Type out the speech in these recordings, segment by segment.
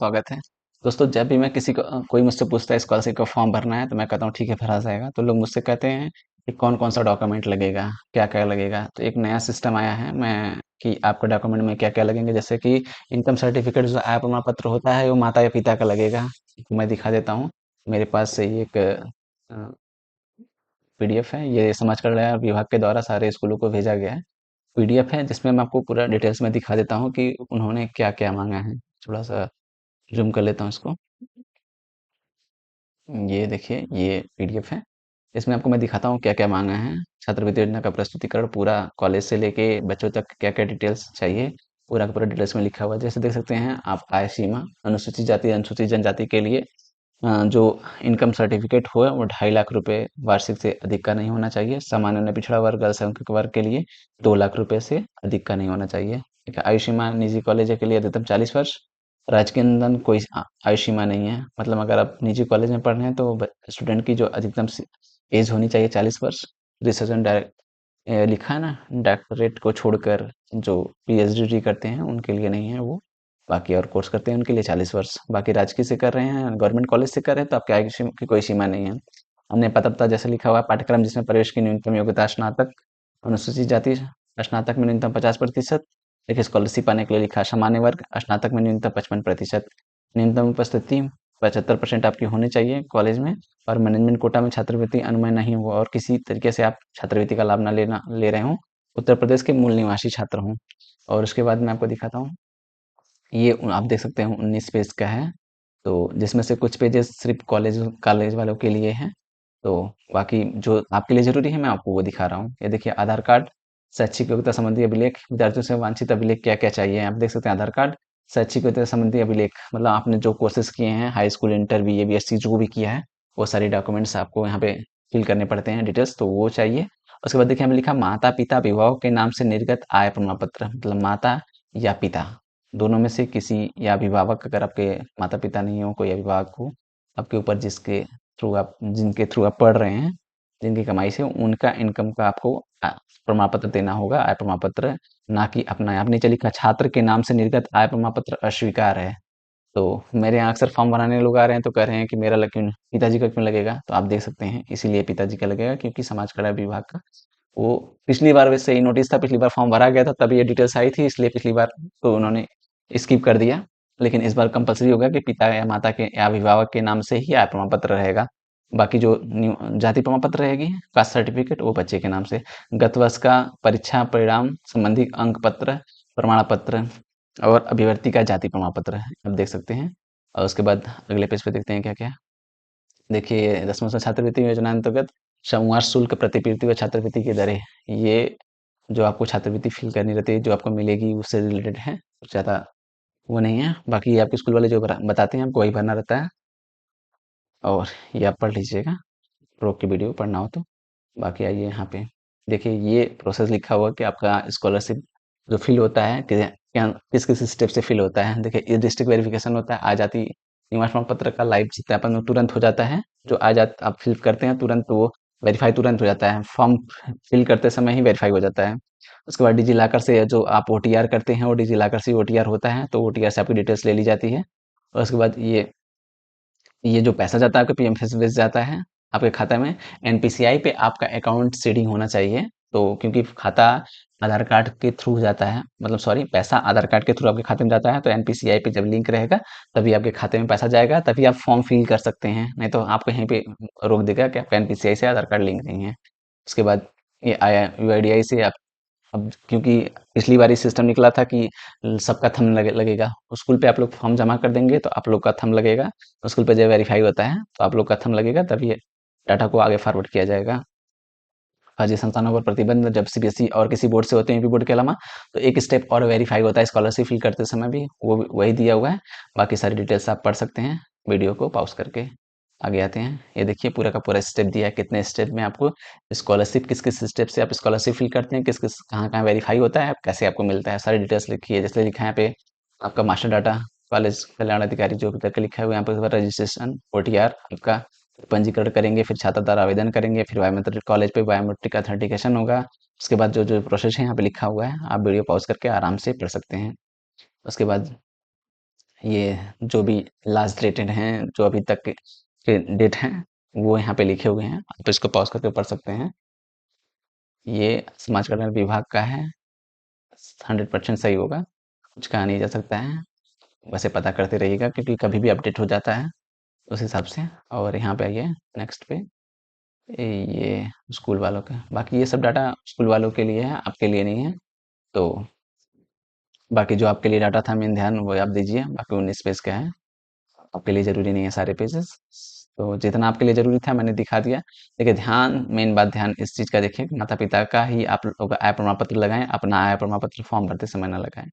स्वागत है। दोस्तों, जब भी मैं किसी को कोई मुझसे पूछता है स्कॉलरशिप का फॉर्म भरना है, तो मैं कहता हूँ ठीक है भरा जाएगा। तो लोग मुझसे कहते हैं कि कौन-कौन सा डॉक्यूमेंट लगेगा, क्या-क्या लगेगा। तो एक नया सिस्टम आया है मैं कि आपके डॉक्यूमेंट में क्या-क्या लगेंगे, जैसे कि इनकम सर्टिफिकेट जो आय प्रमाण पत्र होता है वो माता या पिता का लगेगा। मैं दिखा देता हूँ। मेरे पास से एक पीडीएफ है, ये समाज कल्याण विभाग के द्वारा सारे स्कूलों को भेजा गया है। पीडीएफ है जिसमें मैं आपको पूरा डिटेल्स में दिखा देता हूँ कि उन्होंने क्या-क्या माँगा है। थोड़ा-सा ज़ूम कर लेता हूँ इसको। ये देखिए, ये पीडीएफ है। इसमें आपको मैं दिखाता हूँ क्या-क्या माँगा है। छात्रवृत्ति योजना का प्रस्तुतिकरण पूरा कॉलेज से लेके बच्चों तक क्या-क्या डिटेल्स चाहिए, पूरा का पूरा डिटेल्स में लिखा हुआ है। जैसे देख सकते हैं आप, आय सीमा अनुसूचित जाति, अनुसूचित जनजाति के लिए जो इनकम सर्टिफिकेट हो वो 2.5 लाख रुपए वार्षिक से अधिक का नहीं होना चाहिए। सामान्य अन्य पिछड़ा वर्ग, अल्पसंख्यक वर्ग के लिए 2 लाख रुपए से अधिक का नहीं होना चाहिए। ठीक है, आयु सीमा निजी कॉलेज के लिए अधिकतम 40 वर्ष। राज्य के अंदर कोई आयु सीमा नहीं है। मतलब अगर आप निजी कॉलेज में पढ़ रहे हैं तो स्टूडेंट की जो अधिकतम एज होनी चाहिए 40 वर्ष। रिसर्च एंड डायरेक्ट लिखा है ना, डॉक्टरेट को छोड़कर जो पीएचडी करते हैं उनके लिए नहीं है वो। बाकी और कोर्स करते हैं उनके लिए 40 वर्ष। बाकी राजकीय से कर रहे हैं, गवर्नमेंट कॉलेज से कर रहे हैं तो आपकी आयु की कोई सीमा नहीं है। हमने पात्रता जैसे लिखा हुआ है, पाठ्यक्रम जिसमें प्रवेश की न्यूनतम योग्यता स्नातक, अनुसूचित जाति स्नातक में न्यूनतम 50%। देखिए, स्कॉलरशिप पाने के लिए लिखा है सामान्य वर्ग स्नातक में न्यूनतम 55%। न्यूनतम उपस्थिति 75% आपकी होनी चाहिए कॉलेज में। और मैनेजमेंट कोटा में छात्रवृत्ति अनुमय नहीं हुआ और किसी तरीके से आप छात्रवृत्ति का लाभ ना ले रहे हों, उत्तर प्रदेश के मूल निवासी छात्र हों। और उसके बाद मैं आपको दिखाता हूँ, ये आप देख सकते हैं 19 पेज का है। तो जिसमें से कुछ पेजेस सिर्फ कॉलेज कॉलेज वालों के लिए हैं। तो बाकी जो आपके लिए जरूरी है मैं आपको वो दिखा रहा हूँ। ये देखिए, आधार कार्ड, शैक्षिक योग्यता संबंधी अभिलेख, विद्यार्थियों से वांछित अभिलेख क्या क्या चाहिए आप देख सकते हैं। आधार कार्ड, शैक्षिक योग्यता संबंधी अभिलेख, मतलब आपने जो कोर्सेज किए हैं, high school, inter, BA, BSc जो भी किया है, वो सारे डॉक्यूमेंट्स आपको यहाँ पे फिल करने पड़ते हैं डिटेल्स, तो वो चाहिए। उसके बाद देखिए, हमें लिखा माता पिता अभिभावक के नाम से निर्गत आय प्रमाण पत्र, मतलब माता या पिता दोनों में से किसी, या अभिभावक अगर आपके माता पिता नहीं हो, कोई अभिभावक हो आपके ऊपर जिनके थ्रू आप पढ़ रहे हैं, जिनकी कमाई से, उनका इनकम का आपको प्रमाण पत्र देना होगा, आय प्रमाण पत्र। ना कि अपना। आप नीचे लिखा छात्र के नाम से निर्गत आय प्रमाण पत्र अस्वीकार है। तो मेरे यहाँ अक्सर फॉर्म बनाने लोग आ रहे हैं तो कह रहे हैं कि मेरा क्यों, पिताजी का क्यों लगेगा, तो आप देख सकते हैं इसीलिए पिताजी का लगेगा क्योंकि समाज कल्याण विभाग का वो पिछली बार वैसे ही नोटिस था, पिछली बार फॉर्म भरा गया था तब ये डिटेल्स आई थी, इसलिए पिछली बार तो उन्होंने स्किप कर दिया। लेकिन इस बार कंपलसरी होगा कि पिता या माता के या अभिभावक के नाम से ही आय प्रमाण पत्र रहेगा। बाकी जो जाति प्रमाण पत्र रहेगी, कास्ट सर्टिफिकेट, वो बच्चे के नाम से। गत वर्ष का परीक्षा परिणाम संबंधी अंक पत्र, प्रमाण पत्र और अभिवर्ती का जाति प्रमाण पत्र है, आप देख सकते हैं। और उसके बाद अगले पेज पे देखते हैं क्या क्या। देखिए, 10वां छात्रवृत्ति योजना अंतर्गत समवार शुल्क, प्रतिपूर्ति व छात्रवृत्ति की दरें, ये जो आपको छात्रवृत्ति फिल करनी रहती है, जो आपको मिलेगी उससे रिलेटेड है, कुछ ज़्यादा वो नहीं है। बाकी ये आपके स्कूल वाले जो बताते हैं आपको वही भरना रहता है। और ये आप पढ़ लीजिएगा, रोक के वीडियो पढ़ना हो तो। बाकी आइए यहाँ पे देखिए, ये प्रोसेस लिखा हुआ कि आपका स्कॉलरशिप जो फिल होता है किस किस स्टेप से फिल होता है। देखिए, ये डिस्ट्रिक्ट वेरिफिकेशन होता है, आ जाती निवास प्रमाण पत्र का लाइव सत्यापन में तुरंत हो जाता है। जो आ जात आप फिल करते हैं तुरंत, तो वो वेरीफाई तुरंत हो जाता है, फॉर्म फिल करते समय ही वेरीफाई हो जाता है। उसके बाद डिजी लॉकर से जो आप ओटीआर करते हैं, वो डिजी लॉकर से ओटीआर होता है, तो ओटीआर से आपकी डिटेल्स ले ली जाती है। और उसके बाद ये जो पैसा जाता है आपके पीएमएफएसवाई जाता है आपके खाते में। एनपीसीआई पे आपका अकाउंट सीडिंग होना चाहिए। तो क्योंकि खाता आधार कार्ड के थ्रू जाता है, मतलब सॉरी, पैसा आधार कार्ड के थ्रू आपके खाते में जाता है, तो एनपीसीआई पे जब लिंक रहेगा तभी आपके खाते में पैसा जाएगा, तभी आप फॉर्म फिल कर सकते हैं। नहीं तो आपको यहीं पे रोक देगा कि आपका एनपीसीआई से आधार कार्ड लिंक नहीं है। उसके बाद ये आया यूआईडीआई से आप, अब क्योंकि पिछली बार ये सिस्टम निकला था कि सबका थंब लगेगा, उस स्कूल पे आप लोग फॉर्म जमा कर देंगे तो आप लोग का थंब लगेगा। उस स्कूल पे जब वेरीफाई होता है तो आप लोग का थंब लगेगा, तभी ये डाटा को आगे फॉरवर्ड किया जाएगा। फर्जी संस्थानों पर प्रतिबंध जब सीबीएसई और किसी बोर्ड से होते हैं, यूपी बोर्ड के अलावा, तो एक स्टेप और वेरीफाई होता है स्कॉलरशिप फिल करते समय भी, वो वही दिया हुआ है। बाकी सारी डिटेल्स आप पढ़ सकते हैं वीडियो को पॉज करके। आगे आते हैं, ये देखिए पूरा का पूरा स्टेप दिया है, कितने स्टेप में आपको स्कॉलरशिप, किस किस स्टेप से आप स्कॉलरशिप फिल करते हैं, किस किस कहाँ कहाँ वेरीफाई होता है, कैसे आपको मिलता है, सारी डिटेल्स लिखी है। जैसे लिखा है यहाँ पे आपका मास्टर डाटा, कॉलेज कल्याण अधिकारी जो अभी तक लिखा हुआ है यहाँ पे, रजिस्ट्रेशन, ओटीआर आपका पंजीकरण करेंगे, फिर छात्र द्वारा आवेदन करेंगे, फिर बायोमेट्रिक कॉलेज पे बायोमेट्रिक ऑथेंटिकेशन होगा। उसके बाद जो जो प्रोसेस है यहाँ पे लिखा हुआ है, आप वीडियो पॉज करके आराम से पढ़ सकते हैं। उसके बाद ये जो भी लास्ट डेटेड हैं, जो अभी तक के डेट हैं, वो यहाँ पे लिखे हुए हैं। आप इसको पॉज़ करके पढ़ सकते हैं। ये समाज कल्याण विभाग का है, 100% सही होगा, कुछ कहा नहीं जा सकता है। वैसे पता करते रहिएगा क्योंकि कभी भी अपडेट हो जाता है उस हिसाब से। और यहाँ पे आइए नेक्स्ट पे, ये स्कूल वालों का, बाकी ये सब डाटा स्कूल वालों के लिए है, आपके लिए नहीं है। तो बाकी जो आपके लिए डाटा था मेन ध्यान वो आप दीजिए, बाकी 19 पेज का है, आपके लिए ज़रूरी नहीं है सारे पेजेस। तो जितना आपके लिए ज़रूरी था मैंने दिखा दिया। देखिए ध्यान, मेन बात ध्यान इस चीज़ का रखिए कि माता-पिता का ही आप लोग आय प्रमाण पत्र लगाएँ, अपना आय प्रमाण पत्र फॉर्म भरते समय ना लगाएँ।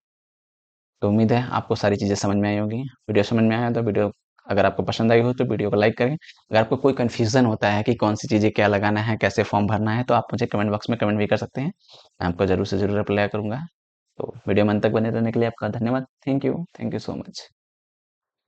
तो उम्मीद है आपको सारी चीज़ें समझ में आई होंगी। वीडियो समझ में आया तो वीडियो, अगर आपको पसंद आई हो तो वीडियो को लाइक करें। अगर आपको कोई कन्फ्यूज़न होता है कि कौन-सी चीज़ें क्या लगाना है, कैसे फॉर्म भरना है, तो आप मुझे कमेंट बॉक्स में कमेंट भी कर सकते हैं। मैं आपको ज़रूर से ज़रूर रिप्लाई करूँगा। तो वीडियो में अंत तक बने रहने के लिए आपका धन्यवाद। Thank you so much.